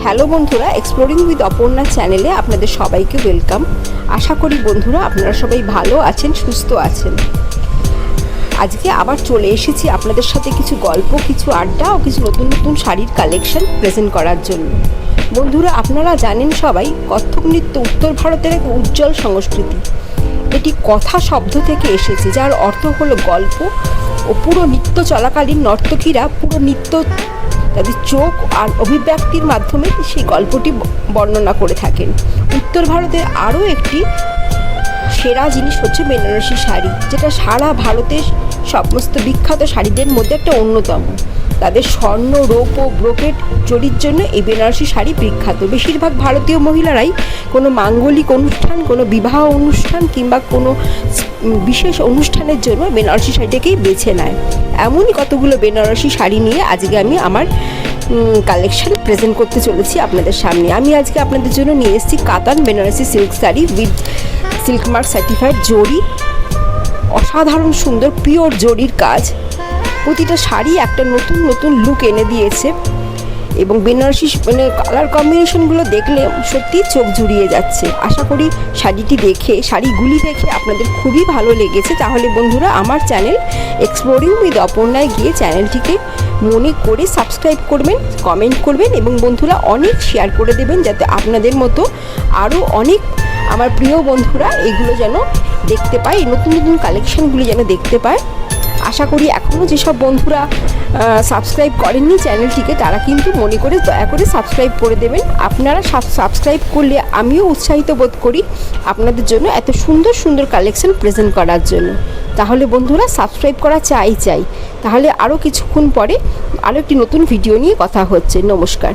Hello বন্ধুরা, exploring with Aparna চ্যানেলে আপনাদের সবাইকে ওয়েলকাম। আশা করি বন্ধুরা আপনারা সবাই ভালো আছেন, সুস্থ আছেন। আজকে আবার চলে এসেছি আপনাদের সাথে কিছু গল্প, কিছু আড্ডা ও কিছু নতুন নতুন শাড়ির কালেকশন প্রেজেন্ট করার জন্য। বন্ধুরা আপনারা জানেন সবাই, কত্থক নৃত্য উত্তর ভারতের এক উজ্জ্বল সংস্কৃতি। এটি কথা শব্দ থেকে এসেছে, যার অর্থ হলো গল্প, ও পুরো নৃত্য চলাকালীন নর্তকীরা পুরো নৃত্য তাদের চোখ আর অভিব্যক্তির মাধ্যমে সেই গল্পটি বর্ণনা করে থাকেন। উত্তর ভারতের আরও একটি সেরা জিনিস হচ্ছে বেনারসি শাড়ি, যেটা সারা ভারতের সমস্ত বিখ্যাত শাড়িদের মধ্যে একটা অন্যতম। তাদের স্বর্ণ, রৌপ ও ব্রোকেট জরির জন্য এই বেনারসি শাড়ি বিখ্যাত। বেশিরভাগ ভারতীয় মহিলারাই কোনো মাঙ্গলিক অনুষ্ঠান, কোনো বিবাহ অনুষ্ঠান কিংবা কোনো বিশেষ অনুষ্ঠানের জন্য বেনারসি শাড়িটাকেই বেছে নেয়। এমনই কতগুলো বেনারসি শাড়ি নিয়ে আজকে আমি আমার কালেকশন প্রেজেন্ট করতে চলেছি আপনাদের সামনে। আমি আজকে আপনাদের জন্য নিয়ে এসেছি Katan Banarasi silk sari with silk mark certified zari. অসাধারণ সুন্দর পিওর জরির কাজ। প্রতিটা শাড়ি একটা নতুন নতুন লুক এনে দিয়েছে এবং বেনারসি কালার কম্বিনেশনগুলো দেখলে সত্যি চোখ জুড়িয়ে যাচ্ছে। আশা করি শাড়িগুলি দেখে আপনাদের খুবই ভালো লেগেছে। তাহলে বন্ধুরা আমার চ্যানেল এক্সপ্লোরিং উইথ অপর্ণায় গিয়ে চ্যানেলটিকে মনে করে সাবস্ক্রাইব করবেন, কমেন্ট করবেন এবং বন্ধুরা অনেক শেয়ার করে দেবেন, যাতে আপনাদের মতো আরও অনেক আমার প্রিয় বন্ধুরা এগুলো যেন দেখতে পায়, এই নতুন নতুন কালেকশনগুলি যেন দেখতে পায়। আশা করি এখনও যেসব বন্ধুরা সাবস্ক্রাইব করেননি চ্যানেলটিকে, তারা কিন্তু মনে করে দয়া করে সাবস্ক্রাইব করে দেবেন। আপনারা সাবস্ক্রাইব করলে আমিও উৎসাহিত বোধ করি আপনাদের জন্য এত সুন্দর সুন্দর কালেকশন প্রেজেন্ট করার জন্য। তাহলে বন্ধুরা সাবস্ক্রাইব করা চাই। তাহলে আরও কিছুক্ষণ পরে আরও একটি নতুন ভিডিও নিয়ে কথা হচ্ছে। নমস্কার।